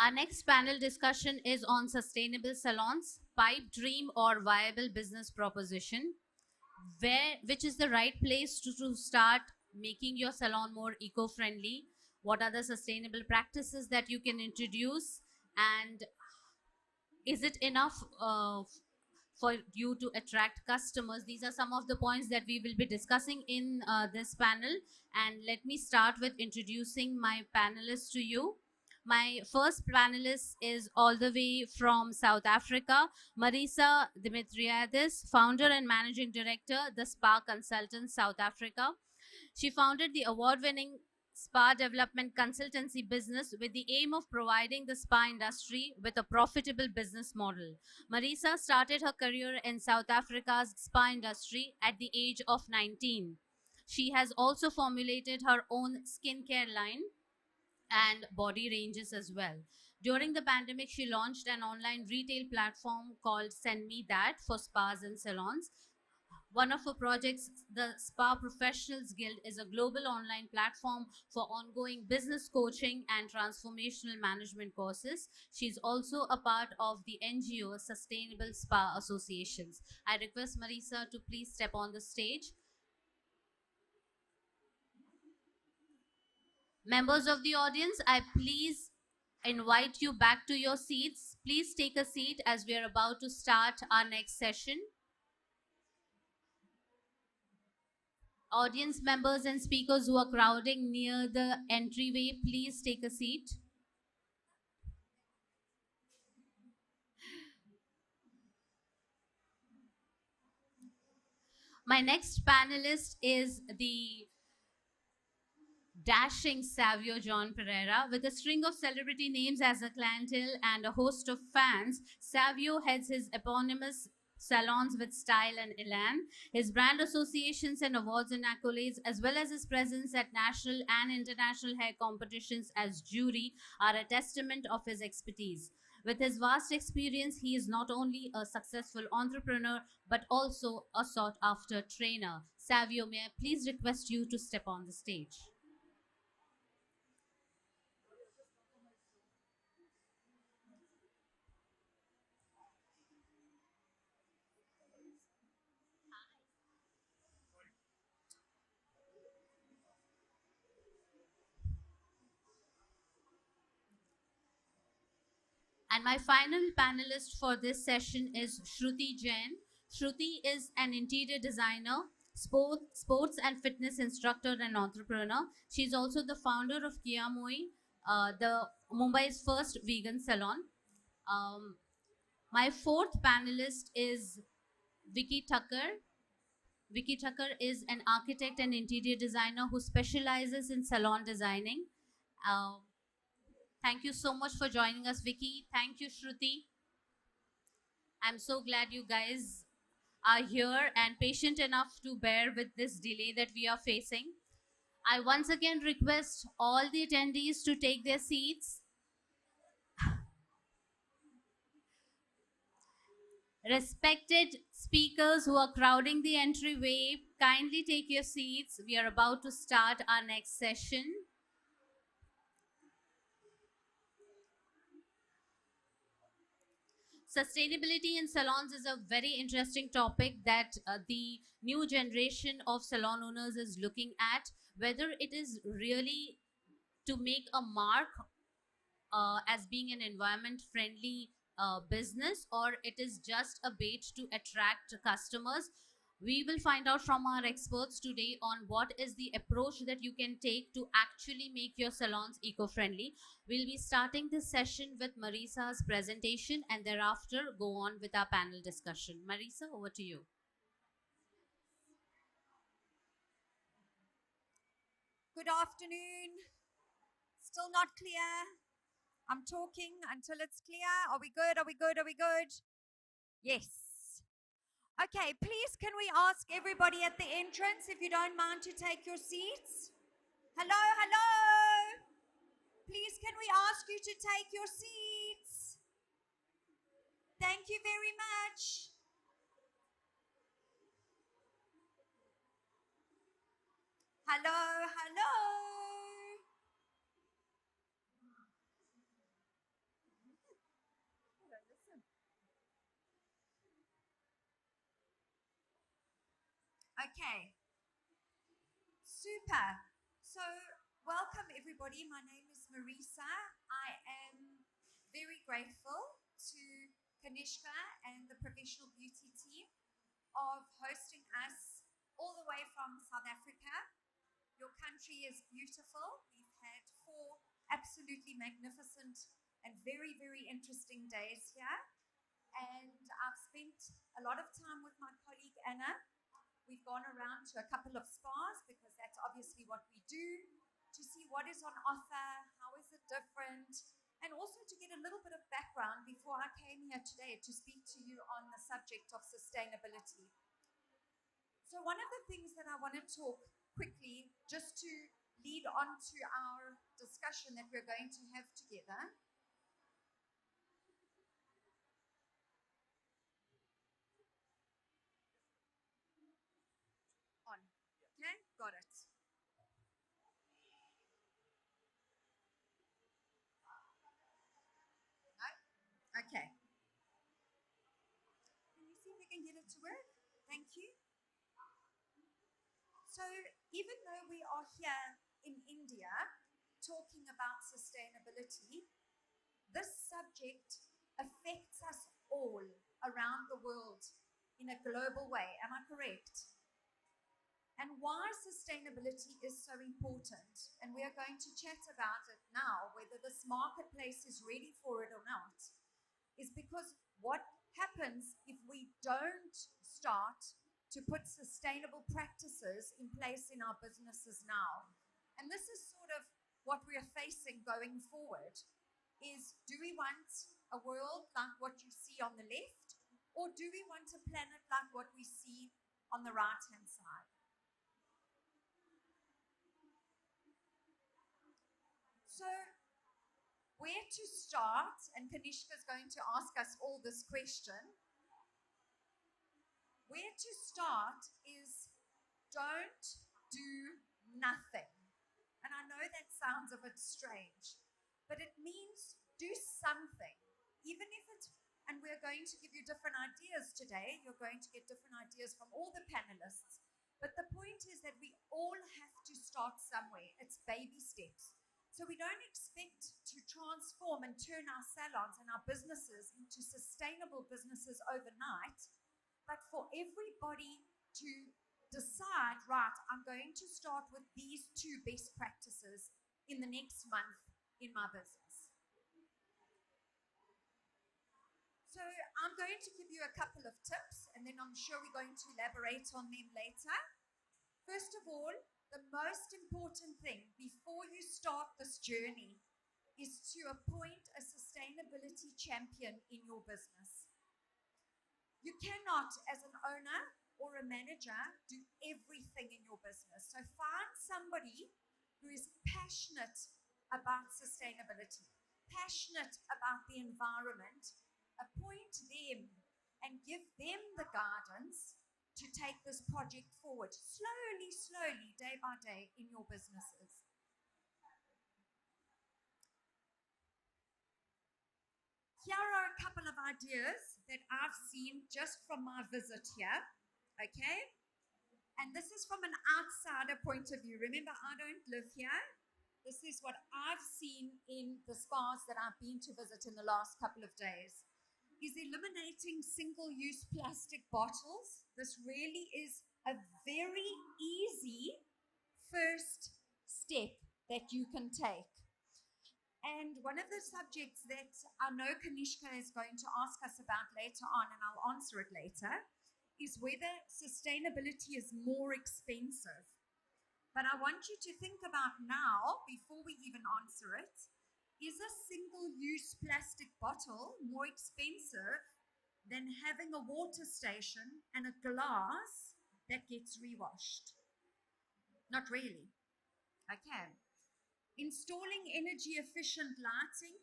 Our next panel discussion is on sustainable salons, pipe dream or viable business proposition, which is the right place to start making your salon more eco-friendly, what are the sustainable practices that you can introduce, and is it enough for you to attract customers? These are some of the points that we will be discussing in this panel. And let me start with introducing my panelists to you. My first panelist is all the way from South Africa, Marisa Dimitriadis, founder and managing director, the Spa Consultants South Africa. She founded the award-winning spa development consultancy business with the aim of providing the spa industry with a profitable business model. Marisa started her career in South Africa's spa industry at the age of 19. She has also formulated her own skincare line and body ranges as well. During the pandemic, she launched an online retail platform called Send Me That for spas and salons. One of her projects, the Spa Professionals Guild, is a global online platform for ongoing business coaching and transformational management courses. She's also a part of the NGO Sustainable Spa Associations. I request Marisa to please step on the stage. Members of the audience, I please invite you back to your seats. Please take a seat as we are about to start our next session. Audience members and speakers who are crowding near the entryway, please take a seat. My next panelist is the dashing Savio John Pereira. With a string of celebrity names as a clientele and a host of fans, Savio heads his eponymous salons with style and elan. His brand associations and awards and accolades, as well as his presence at national and international hair competitions as jury, are a testament of his expertise. With his vast experience, he is not only a successful entrepreneur, but also a sought-after trainer. Savio, may I please request you to step on the stage? And my final panelist for this session is Shruti Jain. Shruti is an interior designer, sports and fitness instructor and entrepreneur. She's also the founder of Kiahmoi, the Mumbai's first vegan salon. Um, my fourth panelist is Viki Thakkar. Viki Thakkar is an architect and interior designer who specializes in salon designing. Uh, Thank you so much for joining us, Viki. Thank you, Shruti. I'm so glad you guys are here and patient enough to bear with this delay that we are facing. I once again request all the attendees to take their seats. Respected speakers who are crowding the entryway, kindly take your seats. We are about to start our next session. Sustainability in salons is a very interesting topic that the new generation of salon owners is looking at, whether it is really to make a mark as being an environment friendly business, or it is just a bait to attract customers. We will find out from our experts today on what is the approach that you can take to actually make your salons eco-friendly. We'll be starting this session with Marisa's presentation and thereafter go on with our panel discussion. Marisa, over to you. Good afternoon. Still not clear. I'm talking until it's clear. Are we good? Are we good? Are we good? Yes. Okay, please can we ask everybody at the entrance, if you don't mind, to take your seats? Hello, hello. Please can we ask you to take your seats? Thank you very much. Hello, hello. Okay, super. So, welcome everybody. My name is Marisa. I am very grateful to Kanishka and the professional beauty team of hosting us all the way from South Africa. Your country is beautiful. We've had 4 absolutely magnificent and very, very interesting days here. And I've spent a lot of time with my colleague Anna. We've gone around to a couple of spas because that's obviously what we do, to see what is on offer, how is it different, and also to get a little bit of background before I came here today to speak to you on the subject of sustainability. So, one of the things that I want to talk quickly, just to lead on to our discussion that we're going to have together. On. Okay, got it. No? Okay. Can you see if we can get it to work? Thank you. So, even though we are here in India talking about sustainability, this subject affects us all around the world in a global way. Am I correct? And why sustainability is so important, and we are going to chat about it now, whether this marketplace is ready for it or not, is because what happens if we don't start to put sustainable practices in place in our businesses now? And this is sort of what we are facing going forward is, do we want a world like what you see on the left, or do we want a planet like what we see on the right hand side? So, where to start? And Kanishka is going to ask us all this question. Where to start is, don't do nothing. And I know that sounds a bit strange, but it means do something. Even if it's, and we're going to give you different ideas today, you're going to get different ideas from all the panelists. But the point is that we all have to start somewhere. It's baby steps. So we don't expect to transform and turn our salons and our businesses into sustainable businesses overnight, but for everybody to decide, right, I'm going to start with these 2 best practices in the next month in my business. So I'm going to give you a couple of tips, and then I'm sure we're going to elaborate on them later. First of all, the most important thing before you start this journey is to appoint a sustainability champion in your business. You cannot, as an owner or a manager, do everything in your business. So find somebody who is passionate about sustainability, passionate about the environment, appoint them and give them the guidance to take this project forward slowly, day by day in your businesses. Here are a couple of ideas that I've seen just from my visit here, okay? And this is from an outsider point of view. Remember, I don't live here. This is what I've seen in the spas that I've been to visit in the last couple of days. Is eliminating single-use plastic bottles. This really is a very easy first step that you can take. And one of the subjects that I know Kanishka is going to ask us about later on, and I'll answer it later, is whether sustainability is more expensive. But I want you to think about now, before we even answer it, is a single-use plastic bottle more expensive than having a water station and a glass that gets rewashed? Not really. Okay. Installing energy efficient lighting,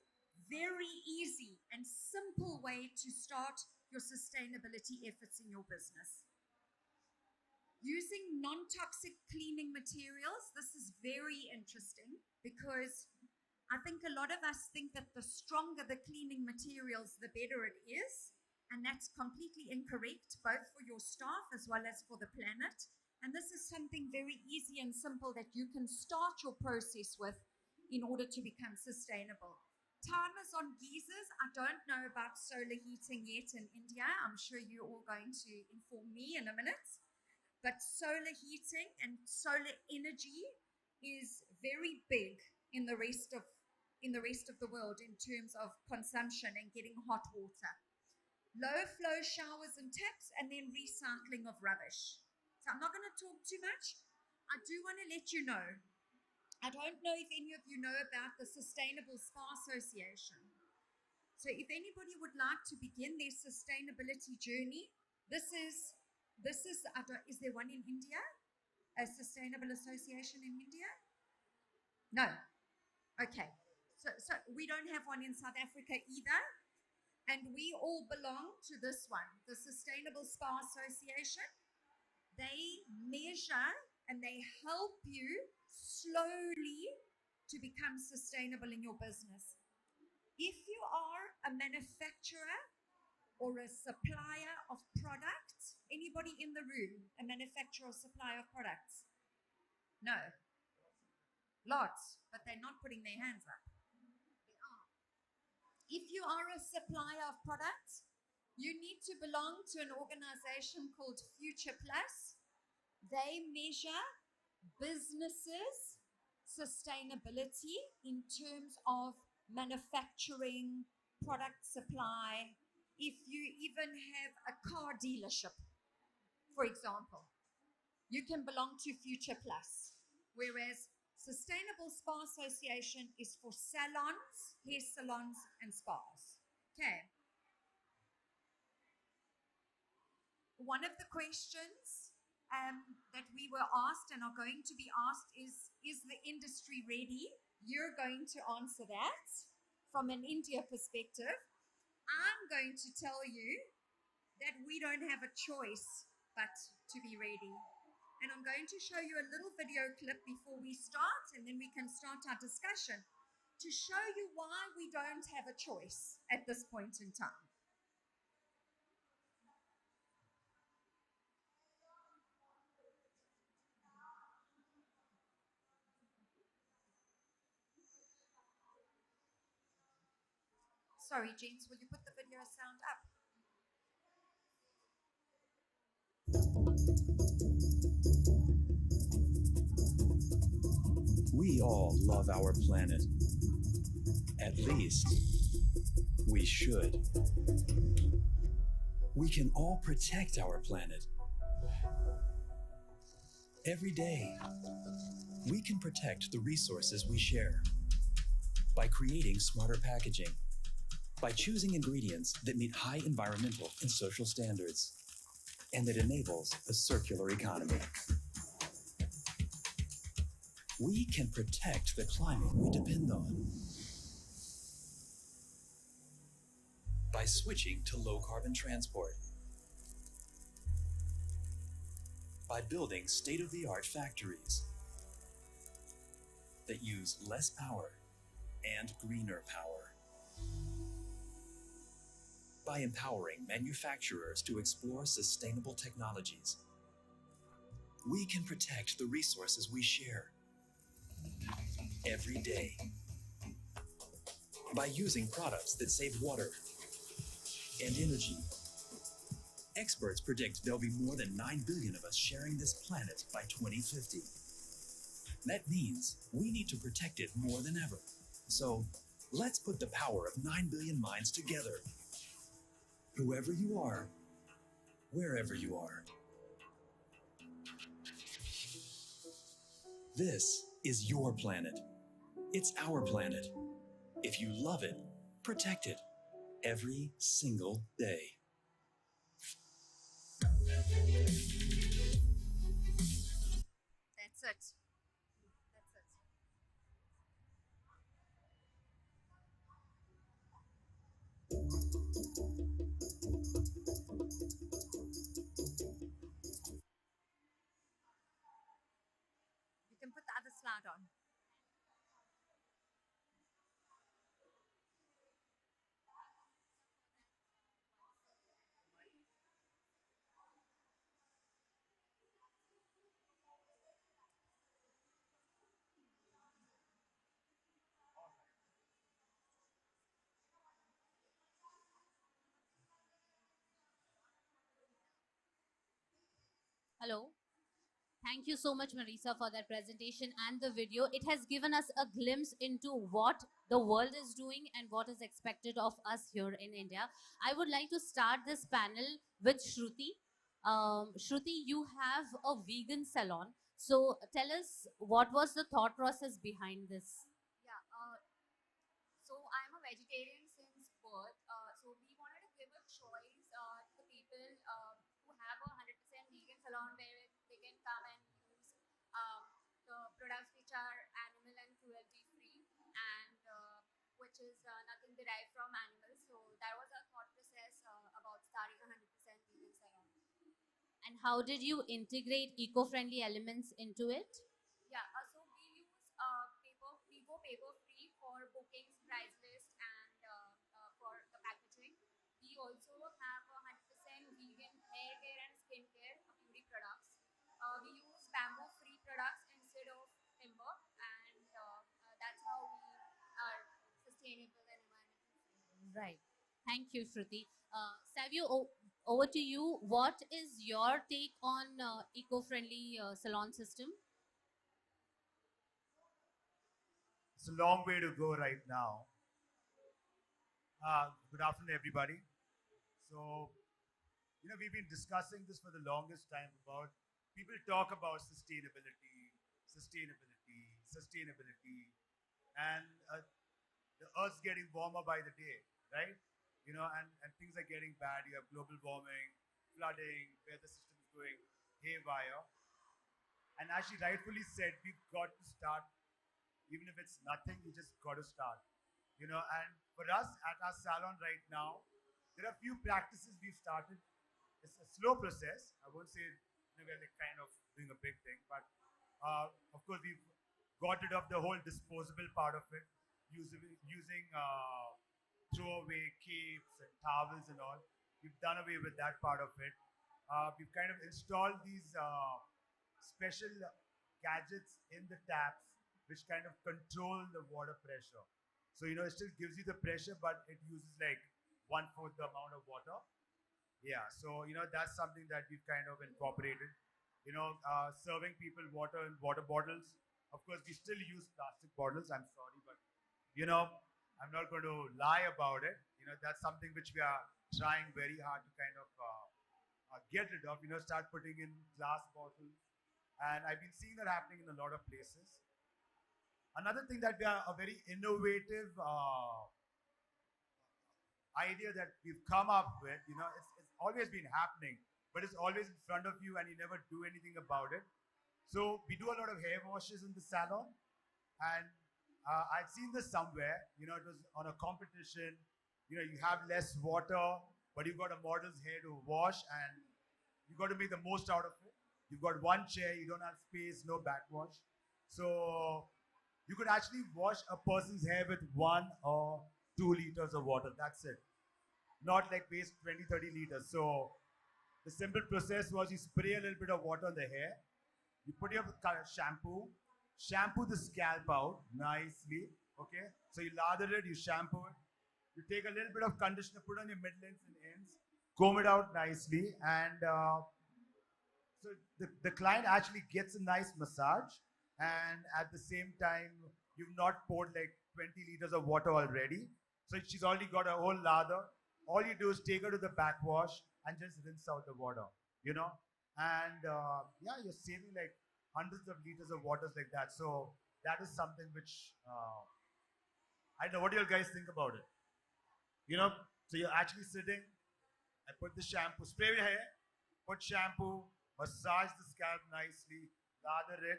very easy and simple way to start your sustainability efforts in your business. Using non-toxic cleaning materials, this is very interesting because I think a lot of us think that the stronger the cleaning materials, the better it is. And that's completely incorrect, both for your staff as well as for the planet. And this is something very easy and simple that you can start your process with in order to become sustainable. Timers on geysers. I don't know about solar heating yet in India. I'm sure you're all going to inform me in a minute. But solar heating and solar energy is very big in the rest of the world in terms of consumption and getting hot water. Low flow showers and taps, and then recycling of rubbish. So I'm not going to talk too much. I do want to let you know. I don't know if any of you know about the Sustainable Spa Association. So if anybody would like to begin their sustainability journey, this is is there one in India? A sustainable association in India? No. Okay. So we don't have one in South Africa either. And we all belong to this one, the Sustainable Spa Association. They measure and they help you slowly to become sustainable in your business. If you are a manufacturer or a supplier of products, anybody in the room, a manufacturer or supplier of products? No. Lots, but they're not putting their hands up. If you are a supplier of products, you need to belong to an organization called Future Plus. They measure businesses' sustainability in terms of manufacturing, product supply. If you even have a car dealership, for example, you can belong to Future Plus. Whereas Sustainable Spa Association is for salons, hair salons, and spas. Okay. One of the questions that we were asked and are going to be asked is the industry ready? You're going to answer that from an India perspective. I'm going to tell you that we don't have a choice but to be ready. And I'm going to show you a little video clip before we start, and then we can start our discussion to show you why we don't have a choice at this point in time. Sorry, gents, will you put the video sound up? We all love our planet. At least, we should. We can all protect our planet. Every day, we can protect the resources we share by creating smarter packaging, by choosing ingredients that meet high environmental and social standards, and that enables a circular economy. We can protect the climate we depend on by switching to low-carbon transport, by building state-of-the-art factories that use less power and greener power, by empowering manufacturers to explore sustainable technologies. We can protect the resources we share every day by using products that save water and energy. Experts predict there'll be more than 9 billion of us sharing this planet by 2050. That means we need to protect it more than ever. So let's put the power of 9 billion minds together. Whoever you are, wherever you are. This is your planet. It's our planet. If you love it, protect it every single day. That's it. That's it. You can put the other slide on. Hello. Thank you so much, Marisa, for that presentation and the video. It has given us a glimpse into what the world is doing and what is expected of us here in India. I would like to start this panel with Shruti. Shruti, you have a vegan salon. So tell us, what was the thought process behind this? Yeah, so I'm a vegetarian since birth. So we wanted to give a choice to the people who have a 100% vegan salon where they can come and use um, the products which are animal and cruelty free and which is nothing derived from animals. So that was our thought process about starting a 100% vegan salon. And how did you integrate eco-friendly elements into it? Yeah, so we use we go paper free for bookings, price list, and for the packaging. We also have a 100% vegan hair care and skin care beauty products. We use bamboo free products instead of timber, and that's how we are sustainable and environmental friendly. Right. Thank you, Shruti. Savio, over to you. What is your take on eco-friendly salon system? It's a long way to go right now. Good afternoon, everybody. So, we've been discussing this for the longest time about people talk about sustainability, and the Earth's getting warmer by the day, right? And things are getting bad. You have global warming, flooding, weather systems going haywire. And as she rightfully said, we've got to start. Even if it's nothing, you just got to start. And for us at our salon right now, there are a few practices we've started. It's a slow process. I won't say we're like kind of doing a big thing, but of course we've got rid of the whole disposable part of it, using throwaway capes and towels and all. We've done away with that part of it. We've kind of installed these special gadgets in the taps which kind of control the water pressure. So, it still gives you the pressure, but it uses like 1/4 the amount of water. Yeah, so, that's something that we've kind of incorporated. Serving people water in water bottles. Of course, we still use plastic bottles. I'm sorry, but, you know, I'm not going to lie about it. That's something which we are trying very hard to kind of get rid of. Start putting in glass bottles. And I've been seeing that happening in a lot of places. Another thing that we are a very innovative idea that we've come up with, it's always been happening, but it's always in front of you and you never do anything about it. So we do a lot of hair washes in the salon, and I'd seen this somewhere. It was on a competition. You have less water, but you've got a model's hair to wash, and you got to make the most out of it. You've got one chair, you don't have space, no backwash. So you could actually wash a person's hair with 1 or 2 liters of water. That's it. Not like waste 20, 30 liters. So the simple process was you spray a little bit of water on the hair, you put your shampoo the scalp out nicely. Okay? So you lather it, you shampoo it, you take a little bit of conditioner, put on your mid ends and ends, comb it out nicely, and so the client actually gets a nice massage, and at the same time, you've not poured like 20 liters of water already. So she's already got a whole lather. All you do is take her to the backwash and just rinse out the water, And yeah, you're saving like hundreds of liters of waters like that. So that is something which I don't know. What do you guys think about it? So you're actually sitting. I put the shampoo, spray your hair, put shampoo, massage the scalp nicely, lather it,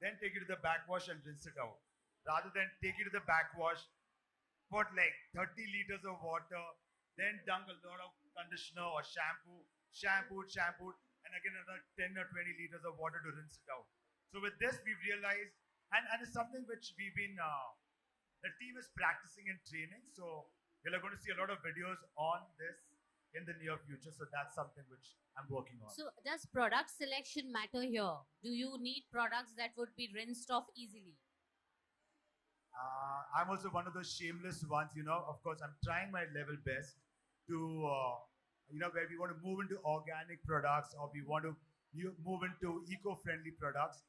then take it to the backwash and rinse it out. Rather than take it to the backwash, put like 30 liters of water, then dunk a lot of conditioner or shampooed, and again another 10 or 20 liters of water to rinse it out. So with this, we've realized, and it's something which we've been, the team is practicing and training. So you're going to see a lot of videos on this in the near future. So that's something which I'm working on. So, does product selection matter here? Do you need products that would be rinsed off easily? I'm also one of those shameless ones, Of course, I'm trying my level best to, where we want to move into organic products or we want to move into eco-friendly products.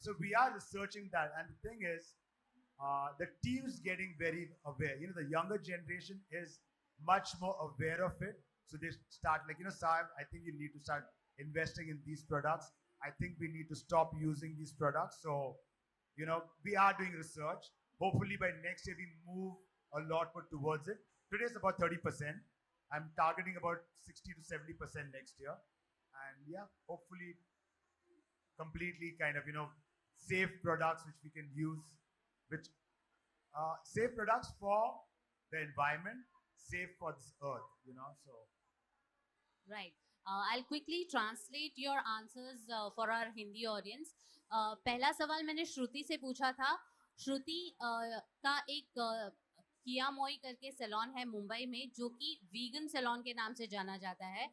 So we are researching that, and the thing is, the team's getting very aware. The younger generation is much more aware of it. So they start like, Saib, I think you need to start investing in these products. I think we need to stop using these products. So, we are doing research. Hopefully by next year we move a lot more towards it. Today is about 30%. I'm targeting about 60 to 70% next year. And yeah, hopefully completely kind of, safe products which we can use, which safe products for the environment, safe for this earth, so. Right. I'll quickly translate your answers for our Hindi audience. पहला सवाल मैंने श्रुति से पूछा था. श्रुति का एक कियामोई करके salon है मुंबई में, जो कि वीगन सैलून के नाम से जाना जाता है.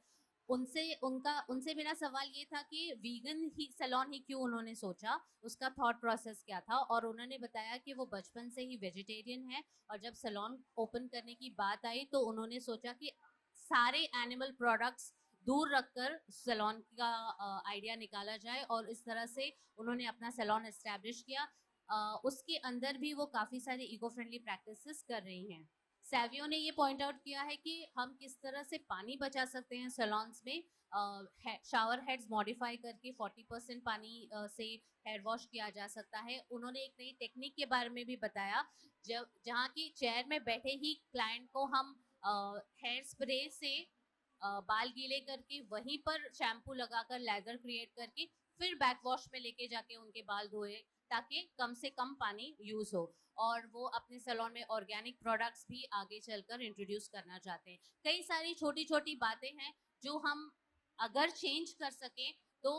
उनसे मेरा सवाल ये था कि वीगन ही सैलून ही क्यों उन्होंने सोचा, उसका थॉट प्रोसेस क्या था. और उन्होंने बताया कि वो बचपन से ही वेजिटेरियन है, और जब सैलून ओपन करने की बात आई तो उन्होंने सोचा कि सारे एनिमल प्रोडक्ट्स दूर रखकर सैलून का आइडिया निकाला जाए, और इस तरह से उन्होंने अपना सैलून एस्टैब्लिश किया. उसके अंदर भी वो काफ़ी सारे इको फ्रेंडली प्रैक्टिसेस कर रही हैं. सैवियो ने ये पॉइंट आउट किया है कि हम किस तरह से पानी बचा सकते हैं सैलून्स में. शावर हेड्स मॉडिफाई करके 40% पानी से हेयर वॉश किया जा सकता है. उन्होंने एक नई टेक्निक के बारे में भी बताया, जहाँ की चेयर में बैठे ही क्लाइंट को हम हेयर स्प्रे से बाल गीले करके वहीं पर शैम्पू लगाकर लेदर क्रिएट करके फिर बैक वॉश में लेके जाके उनके बाल धोए, ताकि कम से कम पानी यूज़ हो. और वो अपने सैलून में ऑर्गेनिक प्रोडक्ट्स भी आगे चलकर इंट्रोड्यूस करना चाहते हैं. कई सारी छोटी छोटी बातें हैं जो हम अगर चेंज कर सकें तो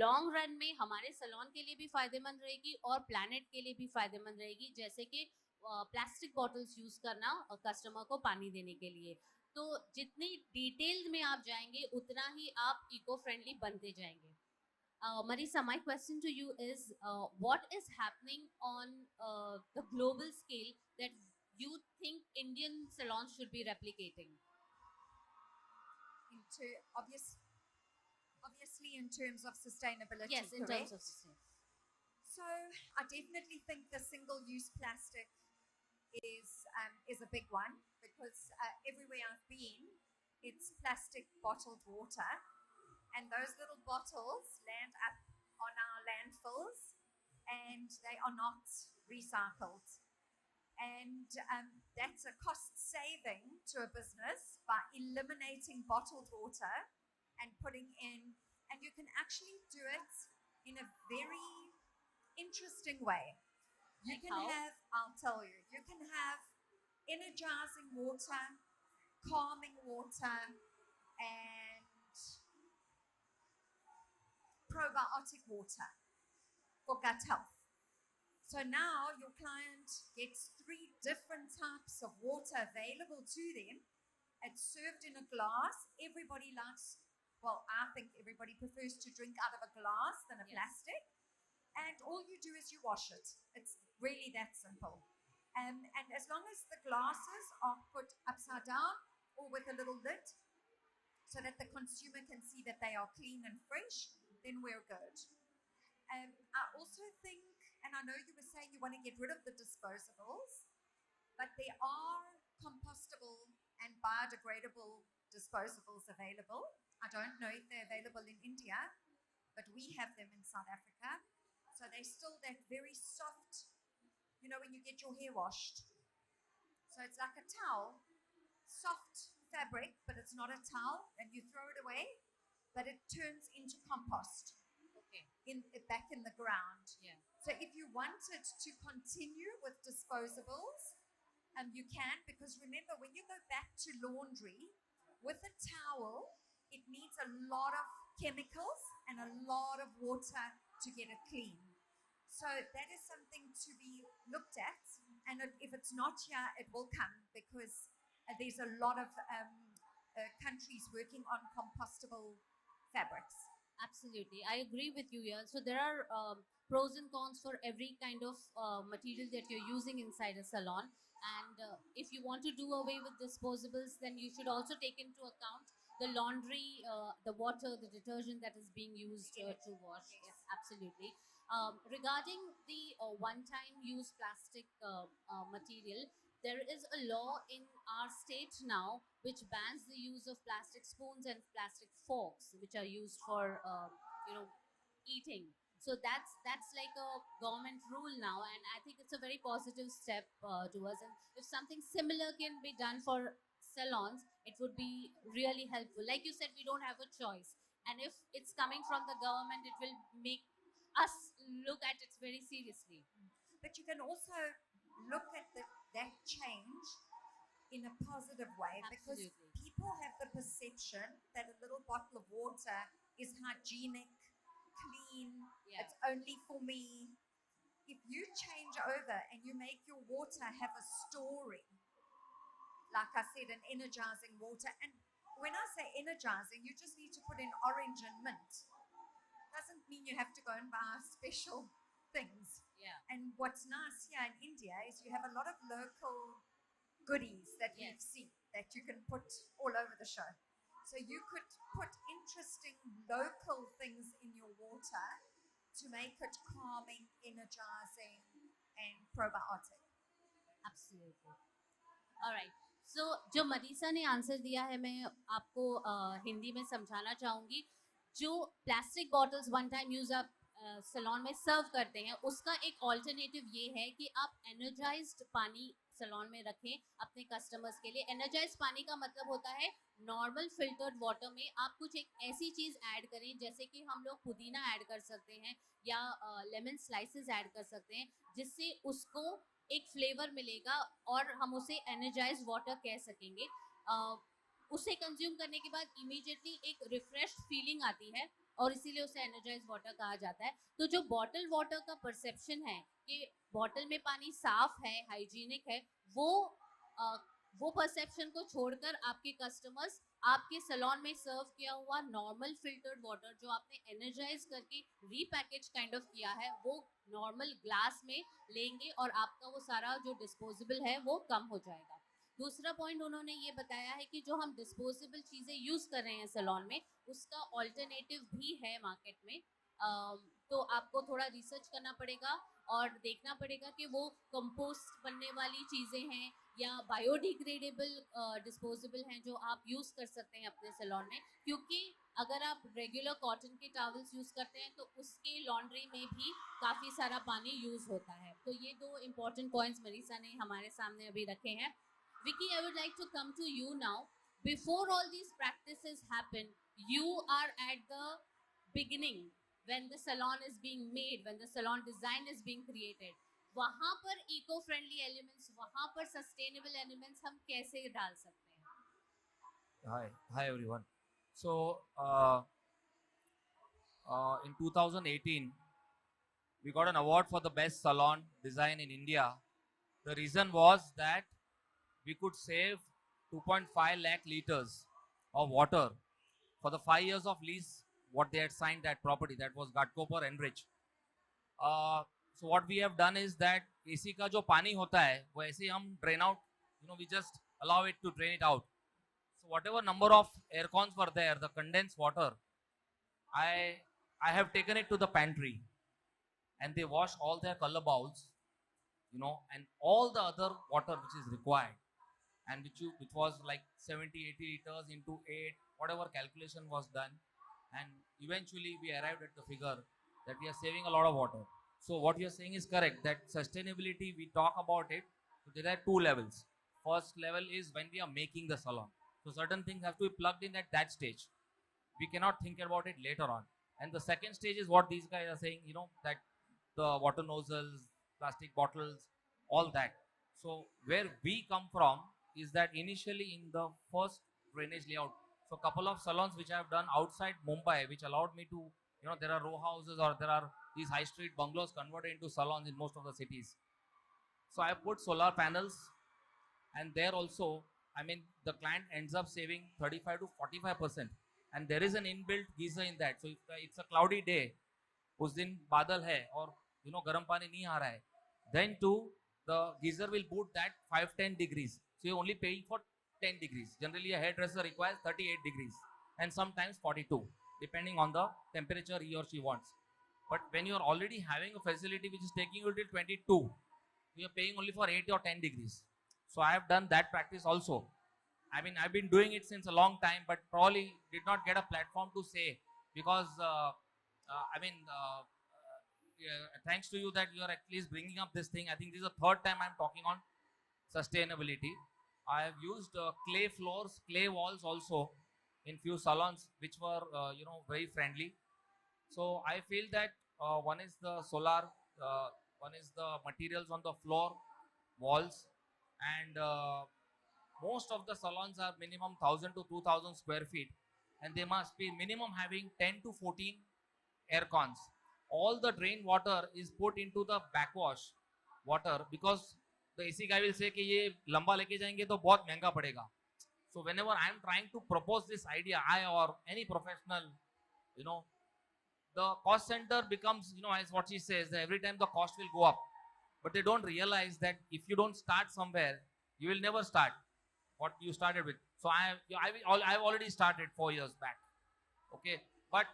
लॉन्ग रन में हमारे सैलून के लिए भी फ़ायदेमंद रहेगी और प्लैनेट के लिए भी फ़ायदेमंद रहेगी. जैसे कि प्लास्टिक बॉटल्स यूज़ करना कस्टमर को पानी देने के लिए. तो जितनी डिटेल में आप जाएंगे उतना ही आप इको फ्रेंडली बनते जाएंगे. Marisa, my question to you is, what is happening on the global scale that you think Indian salons should be replicating? Obviously in terms of sustainability. Yes, in correct? terms of sustainability. So I definitely think the single-use plastic is a big one, because everywhere I've been, it's plastic bottled water. And those little bottles land up on our landfills, and they are not recycled. And that's a cost saving to a business by eliminating bottled water and putting in, and you can actually do it in a very interesting way. You Like can how? I'll tell you, you can have energizing water, calming water, and probiotic water for gut health. So now your client gets 3 different types of water available to them. It's served in a glass. Everybody likes, well, I think everybody prefers to drink out of a glass than a Yes. plastic. And all you do is you wash it. It's really that simple. And as long as the glasses are put upside down or with a little lid, so that the consumer can see that they are clean and fresh, then we're good. I also think, and I know you were saying you want to get rid of the disposables, but there are compostable and biodegradable disposables available. I don't know if they're available in India, but we have them in South Africa. So they're still that very soft, when you get your hair washed. So it's like a towel, soft fabric, but it's not a towel, and you throw it away, but it turns into compost Okay. back in the ground. Yeah. So if you wanted to continue with disposables, you can, because remember, when you go back to laundry, with a towel, it needs a lot of chemicals and a lot of water to get it clean. So that is something to be looked at, and if it's not here, it will come, because there's a lot of countries working on compostable fabrics. Absolutely, I agree with you here. So there are pros and cons for every kind of material that you're using inside a salon. And if you want to do away with disposables, then you should also take into account the laundry, the water, the detergent that is being used to wash. Yes, absolutely. Regarding the one-time use plastic material, there is a law in our state now which bans the use of plastic spoons and plastic forks, which are used for you know eating. So that's like a government rule now, and I think it's a very positive step towards. And if something similar can be done for salons, it would be really helpful. Like you said, we don't have a choice, and if it's coming from the government, it will make us look at it very seriously. But you can also look at that change in a positive way because Absolutely. people have the perception that a little bottle of water is hygienic, clean, Yeah. it's only for me. If you change over and you make your water have a story, like I said, an energizing water, and when I say energizing, you just need to put in orange and mint. Doesn't mean you have to go and buy special things. Yeah. And what's nice here in India is you have a lot of local goodies that we've Yes. seen that you can put all over the show. So you could put interesting local things in your water to make it calming, energizing, and probiotic. Absolutely. Alright. So जो Marisa ने answer दिया है मैं आपको हिंदी में समझाना चाहूँगी. जो plastic bottles one time use आप सलोन में सर्व करते हैं, उसका एक ऑल्टरनेटिव ये है कि आप एनर्जाइज्ड पानी सलोन में रखें अपने कस्टमर्स के लिए. एनर्जाइज्ड पानी का मतलब होता है नॉर्मल फिल्टर्ड वाटर में आप कुछ एक ऐसी चीज़ ऐड करें, जैसे कि हम लोग पुदीना ऐड कर सकते हैं या लेमन स्लाइसेस ऐड कर सकते हैं, जिससे उसको एक फ्लेवर मिलेगा और हम उसे एनर्जाइज वाटर कह सकेंगे. उसे कंज्यूम करने के बाद इमीडिएटली एक रिफ्रेश फीलिंग आती है और इसीलिए उसे एनर्जाइज वाटर कहा जाता है. तो जो बॉटल वाटर का परसेप्शन है कि बॉटल में पानी साफ है, हाइजीनिक है, वो परसेप्शन को छोड़कर आपके कस्टमर्स आपके सलोन में सर्व किया हुआ नॉर्मल फिल्टर्ड वाटर जो आपने एनर्जाइज करके रीपैकेज काइंड ऑफ किया है, वो नॉर्मल ग्लास में लेंगे और आपका वो सारा जो डिस्पोजेबल है वो कम हो जाएगा. दूसरा पॉइंट उन्होंने ये बताया है कि जो हम डिस्पोजेबल चीज़ें यूज़ कर रहे हैं सलोन में, उसका ऑल्टरनेटिव भी है मार्केट में. तो आपको थोड़ा रिसर्च करना पड़ेगा और देखना पड़ेगा कि वो कंपोस्ट बनने वाली चीज़ें हैं या बायोडिग्रेडेबल डिस्पोजेबल हैं जो आप यूज़ कर सकते हैं अपने सलोन में. क्योंकि अगर आप रेगुलर कॉटन के टॉवल्स यूज़ करते हैं तो उसके लॉन्ड्री में भी काफ़ी सारा पानी यूज़ होता है. तो ये दो इम्पॉर्टेंट पॉइंट्स मरीसा ने हमारे सामने अभी रखे हैं. Viki, I would like to come to you now. Before all these practices happen, you are at the beginning when the salon is being made, when the salon design is being created. वहाँ पर eco-friendly elements, वहाँ पर sustainable elements हम कैसे डाल सकते हैं? Hi everyone. So in 2018, we got an award for the best salon design in India. The reason was that we could save 2.5 lakh liters of water for the 5 years of lease what they had signed that property, that was Ghatkopar Enrich. So what we have done is that AC का जो पानी होता है वो ऐसे हम drain out, we just allow it to drain it out. So whatever number of air cons were there, the condensed water, I have taken it to the pantry and they wash all their color bowls, and all the other water which is required, and which was like 70-80 liters into 8, whatever calculation was done, and eventually we arrived at the figure that we are saving a lot of water. So what you are saying is correct, that sustainability, we talk about it. So there are two levels. First level is when we are making the salon. So certain things have to be plugged in at that stage. We cannot think about it later on. And the second stage is what these guys are saying, that the water nozzles, plastic bottles, all that. So where we come from is that initially in the first drainage layout, so couple of salons which I have done outside Mumbai, which allowed me to, there are row houses or there are these high street bungalows converted into salons in most of the cities. So I put solar panels, and there also, the client ends up saving 35 to 45%. And there is an inbuilt geyser in that. So if it's a cloudy day, उस दिन बादल है और गर्म पानी नहीं आ रहा है, then too the geyser will boot that 5-10 degrees. So you're only paying for 10 degrees. Generally, a hairdresser requires 38 degrees and sometimes 42, depending on the temperature he or she wants. But when you are already having a facility which is taking you till 22, you are paying only for 8 or 10 degrees. So I have done that practice also. I mean, I've been doing it since a long time, but probably did not get a platform to say because, thanks to you that you are at least bringing up this thing. I think this is the third time I'm talking on sustainability. I have used clay floors, clay walls also in few salons, which were, very friendly. So I feel that one is the solar, one is the materials on the floor, walls, and most of the salons are minimum 1000 to 2000 square feet, and they must be minimum having 10 to 14 air cons. All the drain water is put into the backwash water because the AC guy will say कि ये लंबा लेके जाएंगे तो बहुत महंगा पड़ेगा. So whenever I am trying to propose this idea, I or any professional, you know, the cost center becomes, as what she says, that every time the cost will go up. But they don't realize that if you don't start somewhere, you will never start what you started with. So I've already started 4 years back. Okay. But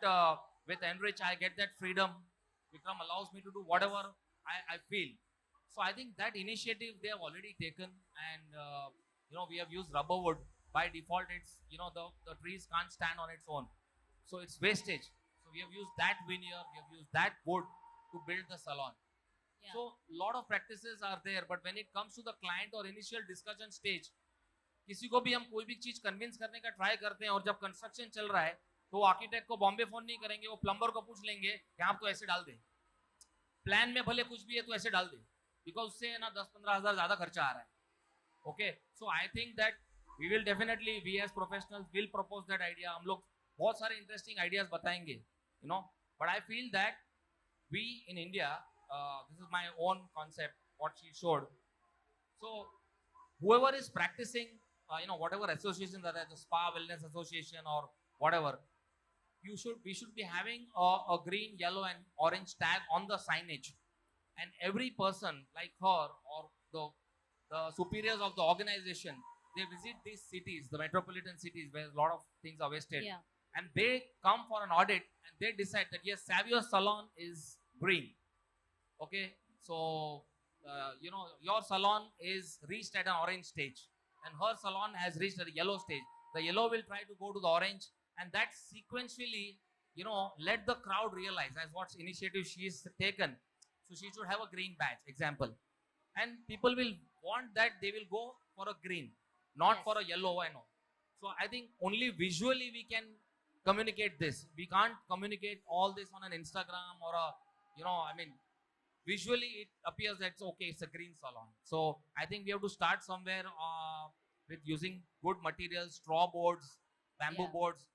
with Enrich, I get that freedom. Vikram allows me to do whatever I feel. So I think that initiative they have already taken, and we have used rubber wood. By default, it's the trees can't stand on its own, so it's wastage. So we have used that veneer, we have used that wood to build the salon. Yeah. So a lot of practices are there, but when it comes to the client or initial discussion stage, किसी को भी हम कोई भी चीज convince करने का try करते हैं और जब कंस्ट्रक्शन चल रहा है तो वो आर्किटेक्ट को बॉम्बे फोन नहीं करेंगे, वो प्लम्बर को पूछ लेंगे कि आप तो ऐसे डाल दे, प्लान में भले कुछ भी है तो ऐसे डाल दे, बिकॉज उससे ना 10-15 हजार ज्यादा खर्चा आ रहा है. Okay, so I think that we will definitely, we as professionals will propose that idea. हम लोग बहुत सारे इंटरेस्टिंग आइडियाज बताएंगे, but I feel that we in India, this is my own concept, what she showed. So whoever is practicing, whatever association that is, a spa wellness association or whatever, we should be having a green, yellow and orange tag on the signage, and every person like her or the superiors of the organization, they visit these cities, the metropolitan cities where a lot of things are wasted. Yeah. And they come for an audit and they decide that yes, Savio salon is green. Okay, so your salon is reached at an orange stage and her salon has reached at a yellow stage. The yellow will try to go to the orange, and that sequentially, let the crowd realize as what initiative she is taken. So she should have a green badge, example, and people will want that, they will go for a green, not Yes. for a yellow and all. So I think only visually we can communicate this. We can't communicate all this on an Instagram or visually it appears that it's okay, it's a green salon. So I think we have to start somewhere with using good materials, straw boards, bamboo Yeah. boards.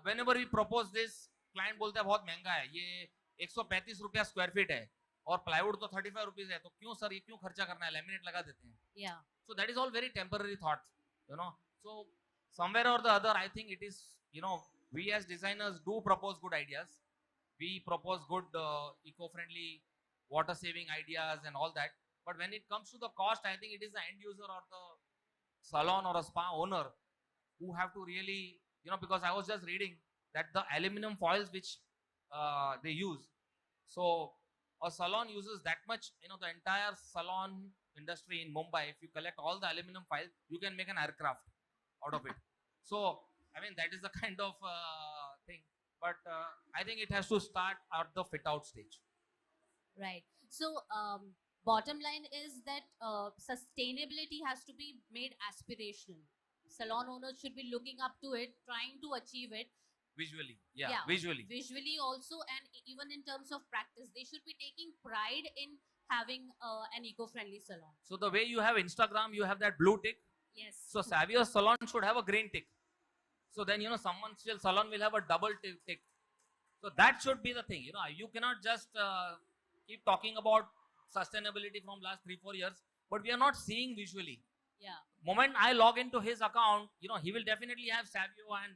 Whenever we propose this, client बोलता है बहुत महंगा है, ये 135 रुपया square feet है और plywood तो 35 रुपीज है, तो क्यों सर ये क्यों खर्चा करना है, लैमिनेट लगा देते हैं. Yeah. So that is all very temporary thoughts, So somewhere or the other, I think it is, we as designers do propose good ideas. We propose good eco-friendly water-saving ideas and all that. But when it comes to the cost, I think it is the end user or the salon or a spa owner who have to really, because I was just reading that the aluminum foils which they use. So a salon uses that much, the entire salon industry in Mumbai, if you collect all the aluminum foils, you can make an aircraft out of it. So, I mean, that is the kind of thing. But I think it has to start at the fit out stage. Right. So, bottom line is that sustainability has to be made aspirational. Salon owners should be looking up to it, trying to achieve it. Visually. Yeah. Visually. Visually also, and even in terms of practice, they should be taking pride in having an eco-friendly salon. So the way you have Instagram, you have that blue tick. Yes. So Savio salon should have a green tick. So then, someone's salon will have a double tick. So that should be the thing. You cannot just keep talking about sustainability from last 3-4 years, but we are not seeing visually. Yeah. Moment I log into his account, he will definitely have Savio and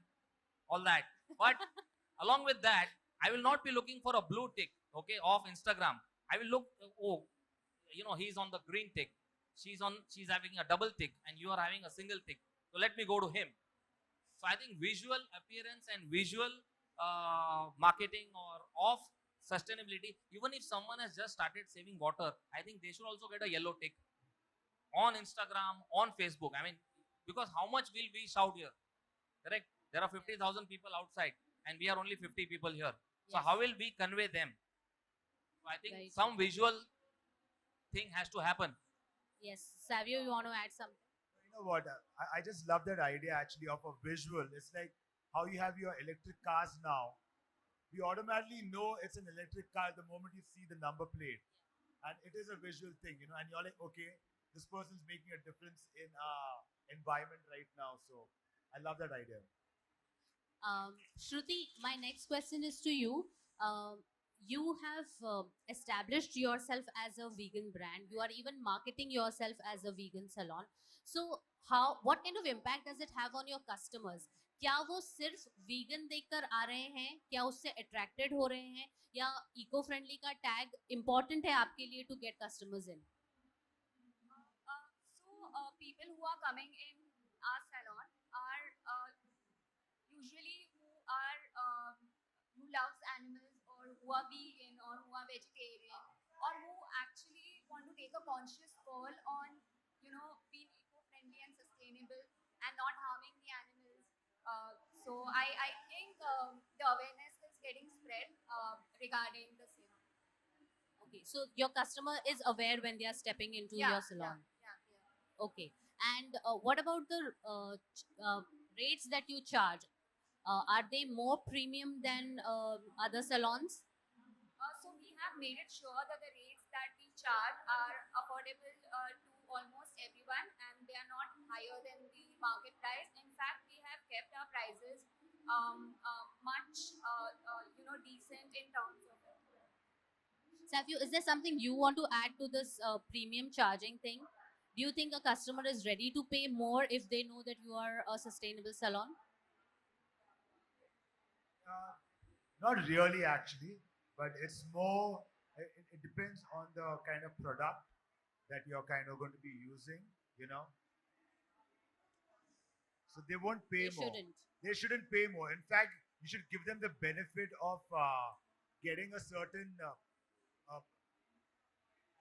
all that. But along with that, I will not be looking for a blue tick, okay, of Instagram. I will look, he's on the green tick. She's having a double tick and you are having a single tick. So let me go to him. So I think visual appearance and visual marketing or of sustainability, even if someone has just started saving water, I think they should also get a yellow tick on Instagram, on Facebook. I mean, because how much will we shout here? Correct? There are 50,000 people outside and we are only 50 people here. So Yes. how will we convey them? So I think Right. some visual thing has to happen. Yes. Savio, you want to add something? You know what? I just love that idea actually of a visual. It's like how you have your electric cars now. We automatically know it's an electric car the moment you see the number plate. And it is a visual thing, you know, and you're like, okay, this person's making a difference in our environment right now. So I love that idea. Shruti, my next question is to you. You have established yourself as a vegan brand. You are even marketing yourself as a vegan salon. So, what kind of impact does it have on your customers? क्या वो सिर्फ vegan देखकर आ रहे हैं, क्या उससे attracted हो रहे हैं, या eco friendly का tag important है आपके लिए to get customers in? People who are coming in our salon are usually who loves animals or who are vegan or who are vegetarian or who actually want to take a conscious call on being eco-friendly and sustainable and not harming the animals. So I think the awareness is getting spread regarding the same. Okay, so your customer is aware when they are stepping into your salon. Yeah. Okay. And what about the rates that you charge? Are they more premium than other salons? So we have made it sure that the rates that we charge are affordable to almost everyone, and they are not higher than the market price. In fact, we have kept our prices much decent in terms of it. Savio, is there something you want to add to this premium charging thing? Do you think a customer is ready to pay more if they know that you are a sustainable salon? Not really, actually, but it's more, it depends on the kind of product that you're kind of going to be using, you know. So they won't pay They more. shouldn't. They shouldn't pay more. In fact, you should give them the benefit of getting a certain,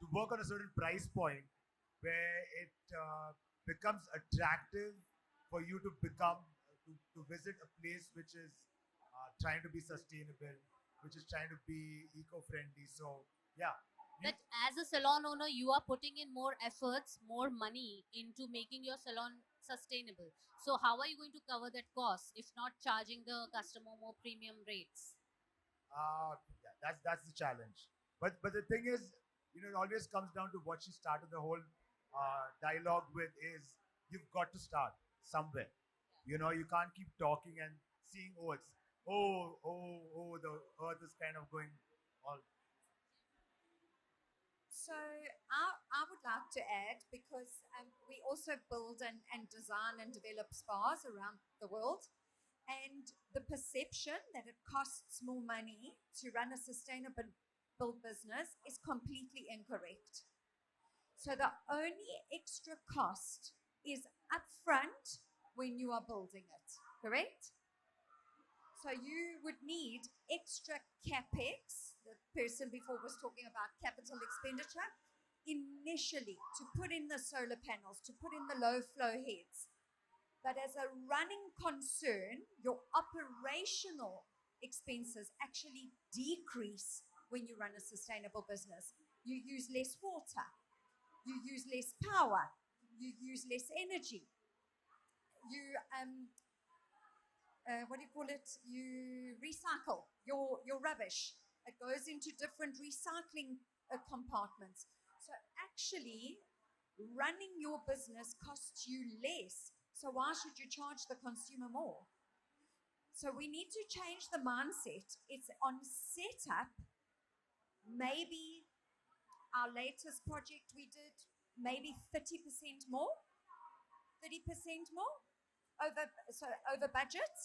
to work on a certain price point where it becomes attractive for you to to visit a place which is trying to be sustainable, which is trying to be eco-friendly. So yeah, But as a salon owner, you are putting in more efforts, more money into making your salon sustainable. So how are you going to cover that cost if not charging the customer more premium rates? yeah, that's the challenge. But the thing is, you know, it always comes down to what she started the whole dialogue with is you've got to start somewhere. You know, you can't keep talking and seeing the earth is kind of going all. So I would like to add, because we also build and design and develop spas around the world, and the perception that it costs more money to run a sustainable business is completely incorrect. So the only extra cost is upfront when you are building it, correct? So you would need extra capex. The person before was talking about capital expenditure initially to put in the solar panels, to put in the low flow heads. But as a running concern, your operational expenses actually decrease when you run a sustainable business. You use less water, you use less power, you use less energy. You what do you call it? You recycle your rubbish. It goes into different recycling compartments. So actually, running your business costs you less. So why should you charge the consumer more? So we need to change the mindset. It's on setup. Maybe our latest project we did maybe 30% more, 30% more over budget,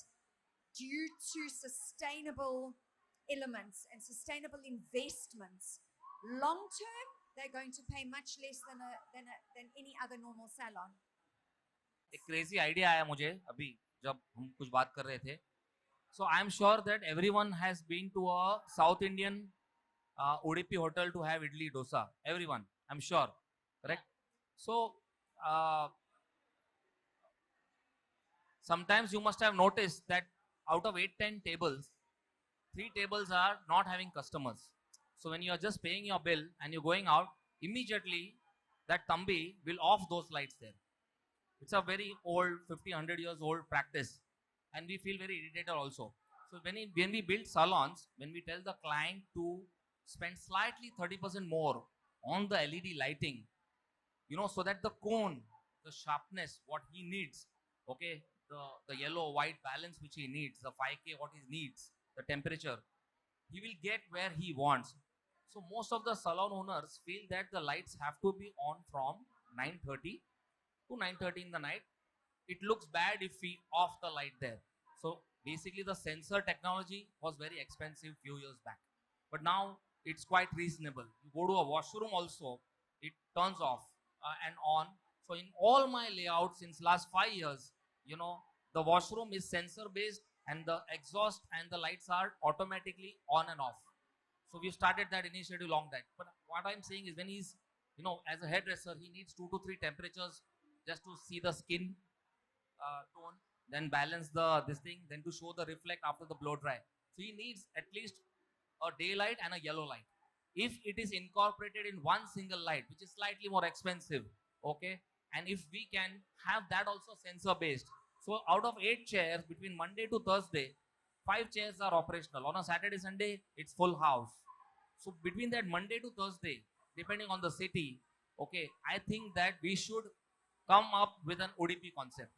due to sustainable elements and sustainable investments. Long term, they're going to pay much less than any other normal salon. एक crazy idea आया मुझे अभी जब हम कुछ बात कर रहे थे. So I'm sure that everyone has been to a South Indian Udupi hotel to have idli dosa. Everyone, I'm sure, correct? So sometimes you must have noticed that out of 8-10 tables, 3 tables are not having customers. So when you are just paying your bill and you're going out, immediately that Tambi will off those lights there. It's a very old, 50, 100 years old practice. And we feel very irritated also. So when we build salons, when we tell the client to spend slightly 30% more on the LED lighting, so that the cone, the sharpness, what he needs, okay, the yellow white balance which he needs, the 5K what he needs, the temperature, he will get where he wants. So most of the salon owners feel that the lights have to be on from 9:30 to 9:30 in the night. It looks bad if we off the light there. So basically the sensor technology was very expensive few years back, but now it's quite reasonable. You go to a washroom also, it turns off and on. So in all my layouts since last 5 years, the washroom is sensor based and the exhaust and the lights are automatically on and off. So we started that initiative long time. But what I'm saying is when he's, as a hairdresser, he needs 2 to 3 temperatures just to see the skin tone, then balance this thing, then to show the reflect after the blow dry. So he needs at least a daylight and a yellow light. If it is incorporated in one single light, which is slightly more expensive, okay, and if we can have that also sensor based. So out of 8 chairs between Monday to Thursday, 5 chairs are operational. On a Saturday, Sunday, it's full house. So between that Monday to Thursday, depending on the city, okay, I think that we should come up with an ODP concept.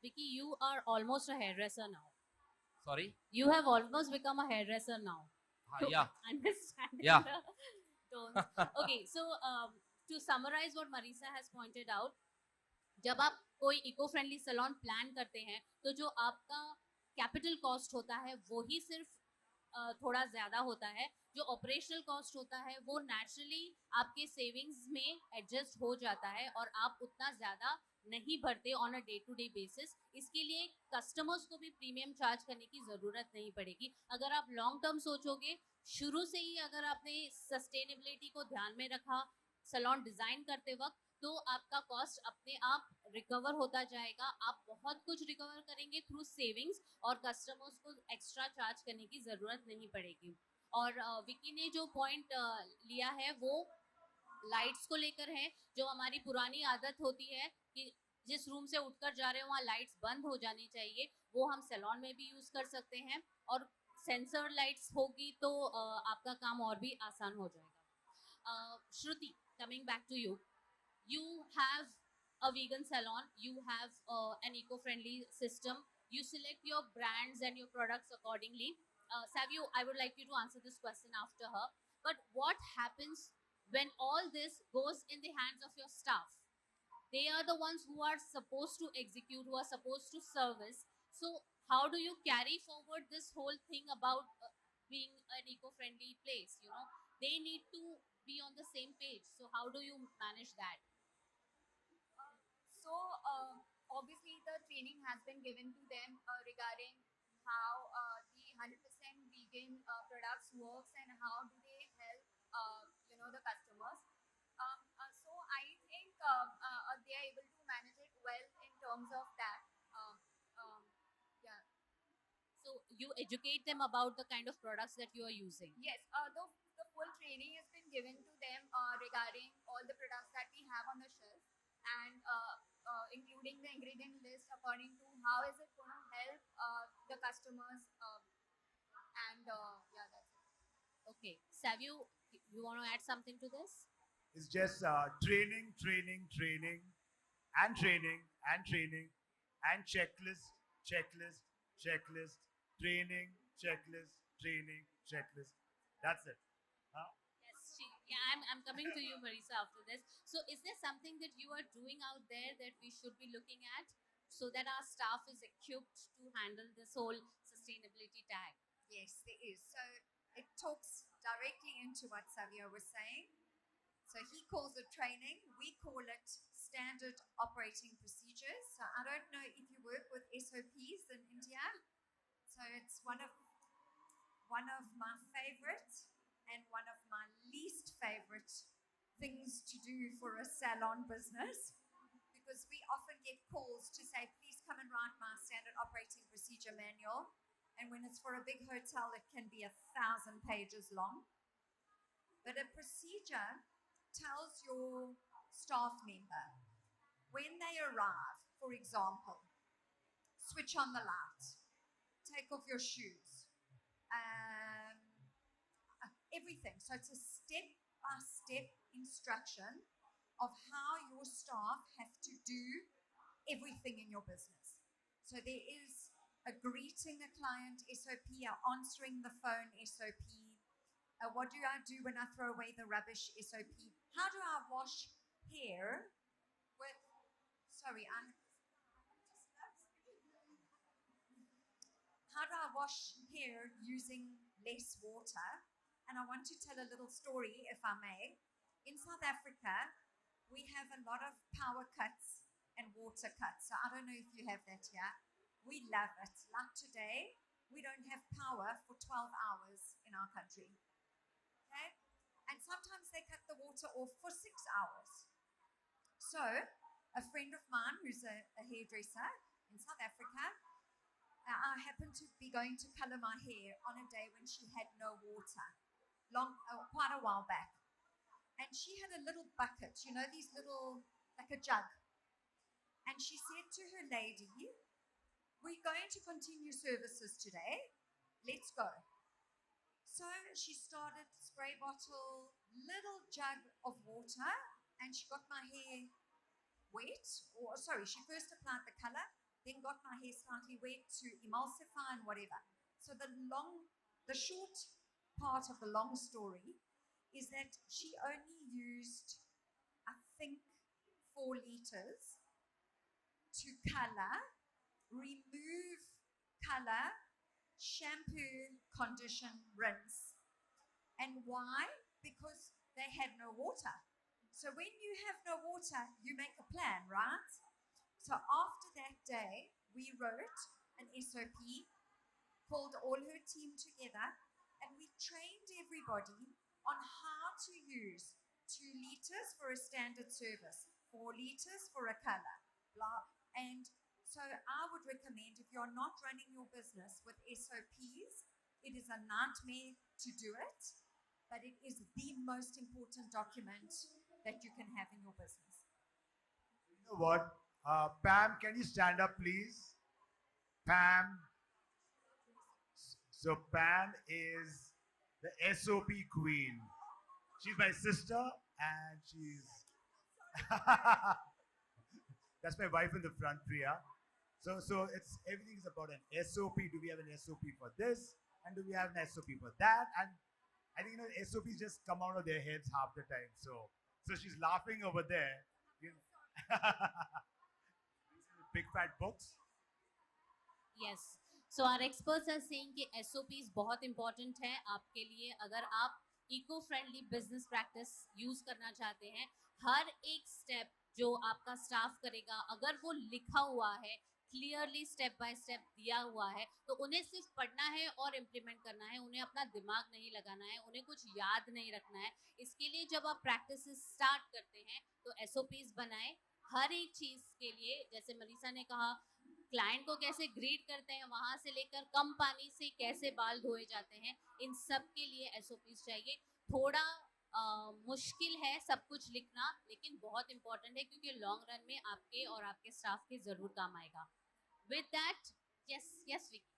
Viki, you are almost a hairdresser now. Sorry? You have almost become a hairdresser now. Yeah. Understanding Yeah. the tones. Okay, so to summarize what Marisa has pointed out, जब आप कोई eco friendly salon plan करते हैं तो जो आपका capital cost होता है वो ही सिर्फ थोड़ा ज़्यादा होता है. जो ऑपरेशनल कॉस्ट होता है वो नेचुरली आपके सेविंग्स में एडजस्ट हो जाता है और आप उतना ज़्यादा नहीं भरते on a day to day basis. इसके लिए कस्टमर्स को भी प्रीमियम चार्ज करने की ज़रूरत नहीं पड़ेगी. अगर आप लॉन्ग टर्म सोचोगे, शुरू से ही अगर आपने सस्टेनेबिलिटी को ध्यान में रखा सैलून डिज़ाइन करते वक्त, तो आपका कॉस्ट अपने आप रिकवर होता जाएगा. आप बहुत कुछ रिकवर करेंगे थ्रू सेविंग्स और कस्टमर्स को एक्स्ट्रा चार्ज करने की ज़रूरत नहीं पड़ेगी. और विकी ने जो पॉइंट लिया है वो लाइट्स को लेकर है. जो हमारी पुरानी आदत होती है कि जिस रूम से उठकर जा रहे हो वहाँ लाइट्स बंद हो जानी चाहिए, वो हम सैलून में भी यूज़ कर सकते हैं. और सेंसर लाइट्स होगी तो आपका काम और भी आसान हो जाएगा. श्रुति, coming back to you. You have a vegan salon, you have an eco-friendly system, you select your brands and your products accordingly. Savio, I would like you to answer this question after her. But what happens when all this goes in the hands of your staff? They are the ones who are supposed to execute, who are supposed to service. So how do you carry forward this whole thing about being an eco-friendly place? They need to be on the same page. So how do you manage that? So obviously the training has been given to them regarding how the 100% vegan products works and how do they help the customers. So I think they are able to manage it well in terms of that. Yeah. So you educate them about the kind of products that you are using. Yes, the full training has been given to them regarding all the products that we have on the shelf and including the ingredient list according to how is it going to help the customers and yeah, that's it. Okay, Savio, you want to add something to this? It's just training, training, training, and training, and training, and checklist, checklist, checklist, training, checklist, training, checklist. That's it. Yes, yeah, I'm coming to you, Marisa, after this. So is there something that you are doing out there that we should be looking at so that our staff is equipped to handle this whole sustainability tag? Yes, there is. So it talks directly into what Savio was saying. So he calls it training. We call it standard operating procedures. So I don't know if you work with SOPs in India. So it's one of my favorite and one of my least favorite things to do for a salon business, because we often get calls to say, please come and write my standard operating procedure manual. And when it's for a big hotel, it can be 1,000 pages long. But a procedure tells your staff member when they arrive, for example, switch on the light, take off your shoes, everything. So it's a step-by-step instruction of how your staff have to do everything in your business. So there is a greeting a client SOP, a answering the phone SOP. What do I do when I throw away the rubbish SOP? How do I wash hair with, how do I wash hair using less water? And I want to tell a little story, if I may. In South Africa, we have a lot of power cuts and water cuts. So I don't know if you have that here. We love it. Like today, we don't have power for 12 hours in our country. Okay? And sometimes they cut the water off for 6 hours. So a friend of mine who's a hairdresser in South Africa, I happened to be going to color my hair on a day when she had no water, quite a while back. And she had a little bucket, you know, these little, like a jug. And she said to her lady, we're going to continue services today. Let's go. So she started spray bottle, little jug of water, and she got my hair wet. She first applied the color, then got my hair slightly wet to emulsify and whatever. So the short part of the long story is that she only used, I think, 4 liters to color, remove color, shampoo, condition, rinse. And why? Because they had no water. So when you have no water, you make a plan, right? So after that day, we wrote an SOP, called all her team together, and we trained everybody on how to use 2 liters for a standard service, 4 liters for a color, blah. And so I would recommend, if you're not running your business with SOPs, it is a nightmare to do it, but it is the most important document that you can have in your business. You know what? Pam, can you stand up, please? Pam. So Pam is the SOP queen. She's my sister, and she's that's my wife in the front, Priya. So it's everything is about an SOP. Do we have an SOP for this? And do we have an SOP for that? And I think SOPs just come out of their heads half the time. So she's laughing over there. Big fat books. Yes. So our experts are saying कि SOPs बहुत important है आपके लिए. अगर आप eco friendly business practice use करना चाहते हैं, हर एक स्टेप जो आपका स्टाफ करेगा, अगर वो लिखा हुआ है, क्लियरली स्टेप बाय स्टेप दिया हुआ है, तो उन्हें सिर्फ पढ़ना है और इम्प्लीमेंट करना है. उन्हें अपना दिमाग नहीं लगाना है, उन्हें कुछ याद नहीं रखना है. इसके लिए जब आप प्रैक्टिस स्टार्ट करते हैं तो SOPs बनाएं हर एक चीज के लिए. जैसे मरीसा ने कहा, क्लाइंट को कैसे ग्रीट करते हैं, वहां से लेकर कम पानी से कैसे बाल धोए जाते हैं, इन सब के लिए SOPs चाहिए. थोड़ा मुश्किल है सब कुछ लिखना, लेकिन बहुत इंपॉर्टेंट है क्योंकि लॉन्ग रन में आपके और आपके स्टाफ के जरूर काम आएगा. With that, yes Viki.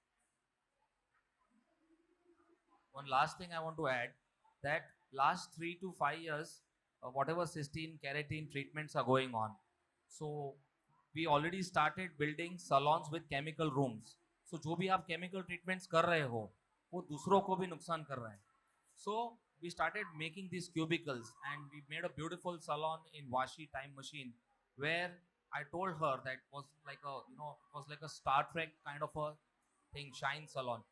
One last thing I want to add, that last 3 to 5 years, whatever cysteine, keratin treatments are going on. So we already started building salons with chemical rooms. So जो भी आप chemical treatments कर रहे हो, वो दूसरों को भी नुकसान कर रहे हैं. So we started making these cubicles, and we made a beautiful salon in Vashi time machine, where I told her that was like a Star Trek kind of a thing, Shine Salon.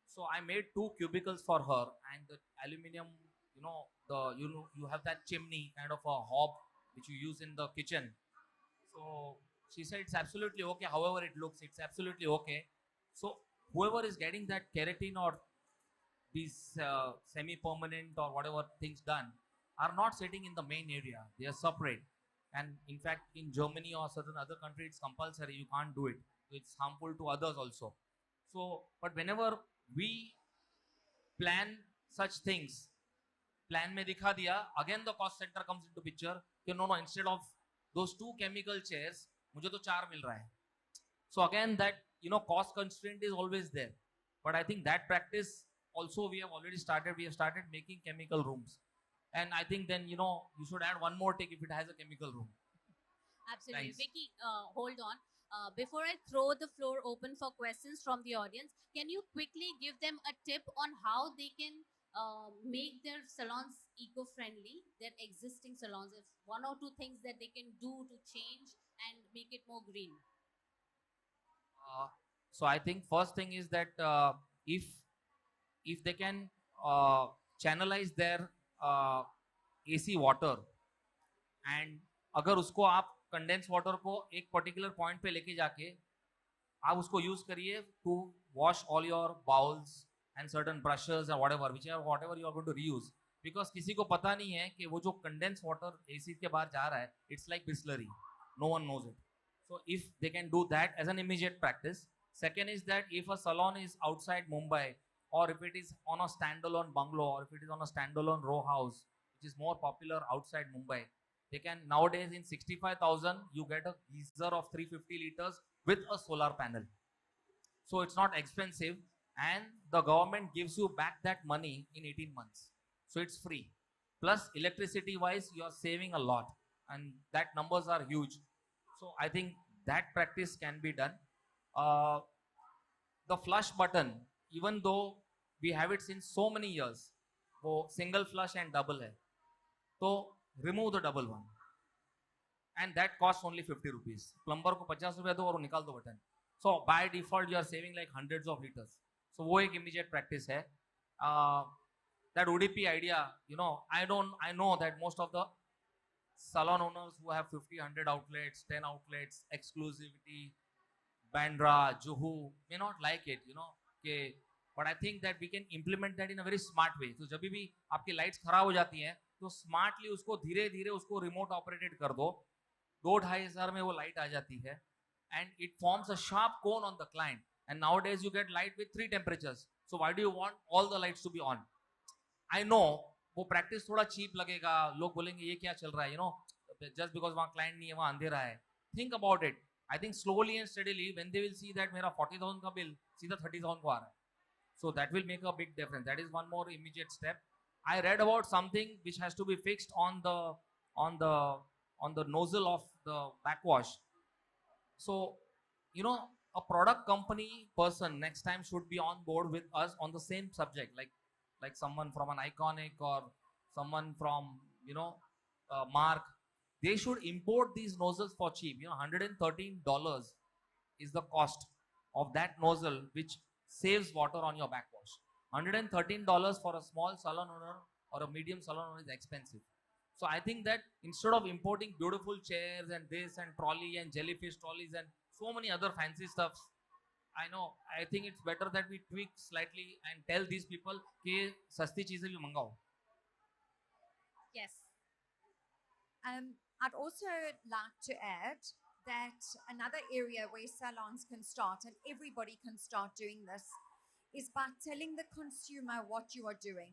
So I made 2 cubicles for her, and the aluminum, you have that chimney kind of a hob which you use in the kitchen. So she said it's absolutely okay. However it looks, it's absolutely okay. So whoever is getting that keratin or these semi-permanent or whatever things done are not sitting in the main area. They are separate. And in fact, in Germany or certain other country, it's compulsory. You can't do it. It's harmful to others also. So, but whenever we plan such things, plan में दिखा दिया, again the cost center comes into picture. कि no, instead of those 2 chemical chairs, मुझे तो 4 मिल रहा है. So again, that cost constraint is always there. But I think that practice also we have already started. We have started making chemical rooms, and I think then you should add one more tick if it has a chemical room. Absolutely. Thanks. Viki, hold on. Before I throw the floor open for questions from the audience, can you quickly give them a tip on how they can make their salons eco-friendly, their existing salons? If 1 or 2 things that they can do to change and make it more green. So I think first thing is that if they can channelize their AC water, and अगर उसको आप condense water को एक particular point पे लेके जाके आप उसको यूज करिए to wash all your bowls and certain brushes और whatever you are going to reuse, because किसी को पता नहीं है कि वो जो कंडेंस वाटर एसी के बाहर जा रहा है, it's like Bisleri, no one knows it. So if they can do that as an immediate practice. Second is that if a salon is outside Mumbai, or if it is on a standalone bungalow, or if it is on a standalone row house, which is more popular outside Mumbai, they can nowadays in 65,000 you get a geyser of 350 liters with a solar panel. So it's not expensive, and the government gives you back that money in 18 months. So it's free. Plus electricity wise you are saving a lot, and that numbers are huge. So I think that practice can be done. The flush button, even though we have it since so many years, वो single flush and double है, तो remove the double one, and that costs only 50 rupees. Plumber को 50 रुपया दो और निकाल दो button. So by default you are saving like hundreds of liters. So वो एक immediate practice है. That UDP idea, I know that most of the salon owners who have 50, 100 outlets, 10 outlets, exclusivity, Bandra, Juhu, may not like it, okay, but I think that we can implement that in a very smart way. So जब भी आपकी lights खराब हो जाती हैं, तो smartly उसको धीरे-धीरे उसको remote operated कर दो. 2-2,500 में वो light आ जाती है, and it forms a sharp cone on the client. And nowadays you get light with 3 temperatures. So why do you want all the lights to be on? I know वो practice थोड़ा cheap लगेगा, लोग बोलेंगे ये क्या चल रहा है, just because वहाँ client नहीं है, वहाँ अंधेरा है. Think about it. I think slowly and steadily, when they will see that मेरा 40,000 का bill सीधा 30,000 को आ रहा है, so that will make a big difference. That is one more immediate step. I read about something which has to be fixed on the nozzle of the backwash. So a product company person next time should be on board with us on the same subject, like someone from an Iconic or someone from Mark. They should import these nozzles for cheap. $113 is the cost of that nozzle, which saves water on your backwash. $113 for a small salon owner or a medium salon owner is expensive. So I think that instead of importing beautiful chairs and this and trolley and jellyfish trolleys and so many other fancy stuffs, I think it's better that we tweak slightly and tell these people कि सस्ती चीजें भी मंगाओ. Yes. I'd also like to add that another area where salons can start, and everybody can start doing this, is by telling the consumer what you are doing.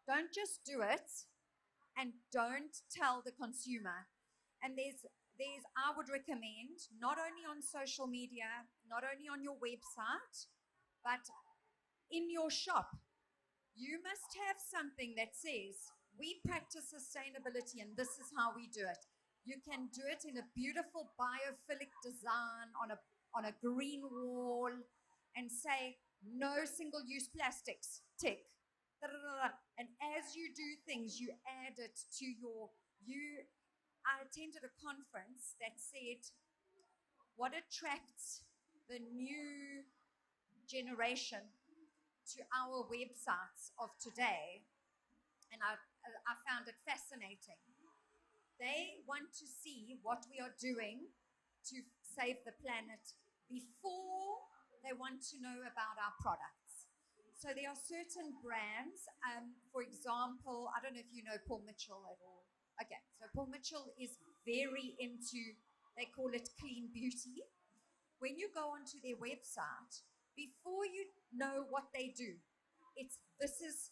Don't just do it, and don't tell the consumer. And there's I would recommend, not only on social media, not only on your website, but in your shop, you must have something that says, we practice sustainability and this is how we do it. You can do it in a beautiful biophilic design on a green wall and say, no single-use plastics, tick. And as you do things, you add it to I attended a conference that said, what attracts the new generation to our websites of today? And I found it fascinating. They want to see what we are doing to save the planet before they want to know about our products. So there are certain brands, for example, I don't know if you know Paul Mitchell at all. Okay, so Paul Mitchell is very into, they call it clean beauty. When you go onto their website, before you know what they do, it's this is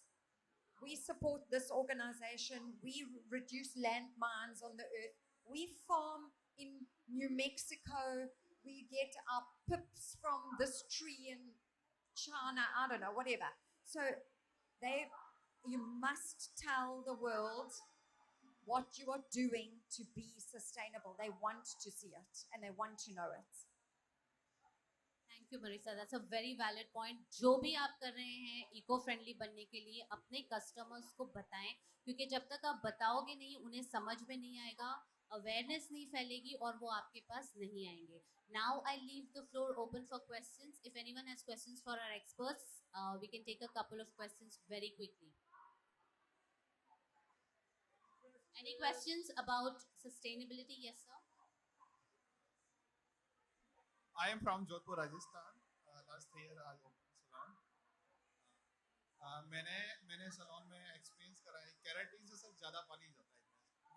we support this organization. We reduce landmines on the earth. We farm in New Mexico. We get our pips from this tree in China. I don't know, whatever. So you must tell the world what you are doing to be sustainable. They want to see it and they want to know it. Thank you Marisa, that's a very valid point. जो भी आप कर रहे हैं eco friendly बनने के लिए अपने कस्टमर्स को बताएं, क्योंकि जब तक आप बताओगे नहीं उन्हें समझ में नहीं आएगा, अवेयरनेस नहीं फैलेगी और वो आपके पास नहीं आएंगे. Now I leave the floor open for questions. If anyone has questions for our experts, we can take a couple of questions very quickly. Any questions about sustainability? Yes, sir. I am from Jodhpur, Rajasthan. Last year I opened salon. मैंने salon में experience करा है, keratin से sir ज़्यादा पानी जाता है.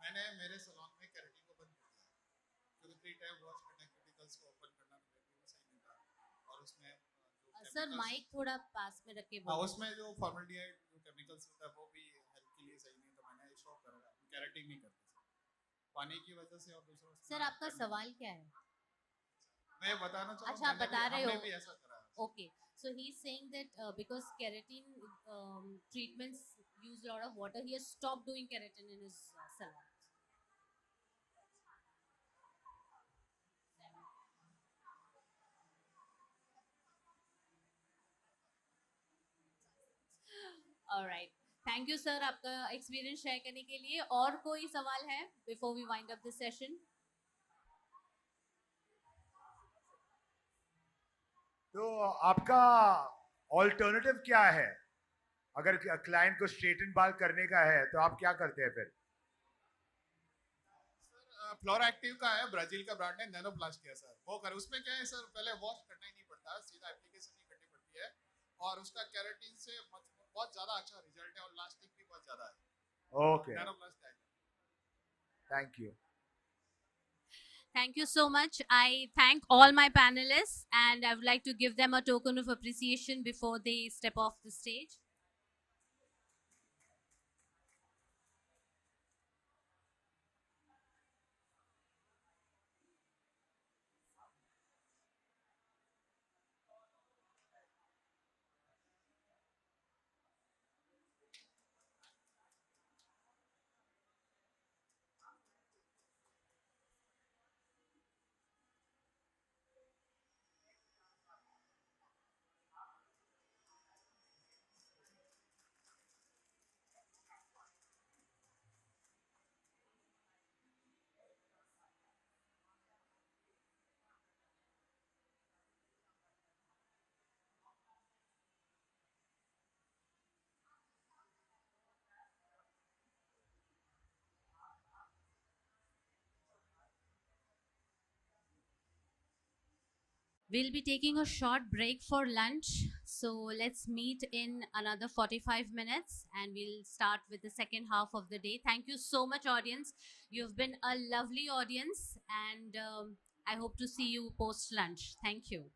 मैंने मेरे सलोन में कैरेटीन को बंद कर दिया क्योंकि 3 टाइम वॉश करना केमिकल्स को ओपन करना मेरे लिए सही नहीं था. और उसमें सर माइक थोड़ा पास में रखे. उसमें जो फॉर्मल्डिहाइड जो केमिकल्स होता है वो भी हेल्थ के लिए सही नहीं, तो मैंने स्टॉप करा. कैरेटीन नहीं करते सर पानी की वजह से. और दूसरा सर आपका सवाल क्या है? मैं बताना चाहूँ. अच्छा, बता रहे हो. भी ऐसा करा. Okay, so he's saying that because keratin treatments use a lot of water, he has stopped doing keratin in his salon. All right. Thank you, sir, आपका एक्सपीरियंस शेयर करने के लिए. और कोई सवाल है before we wind up this session? तो आपका ऑल्टरनेटिव क्या है? अगर क्लाइंट को स्ट्रेटन बाल करने का है तो आप क्या करते हैं फिर? सर फ्लोर एक्टिव का है, ब्राजील का ब्रांड है, नैनोप्लास्ट है सर. वो कर उसमें क्या है सर, पहले वॉश करना ही नहीं पड़ता, सीधा एप्लीकेशन ही करनी पड़ती है. और उसका कैरेटीन से बहुत ज्यादा अच्छा रिजल्ट है और लास्टिंग भी बहुत ज्यादा है. ओके, नैनोप्लास्ट है. Thank you. Thank you so much. I thank all my panelists and I would like to give them a token of appreciation before they step off the stage. We'll be taking a short break for lunch. So let's meet in another 45 minutes and we'll start with the second half of the day. Thank you so much, audience. You've been a lovely audience and I hope to see you post lunch. Thank you.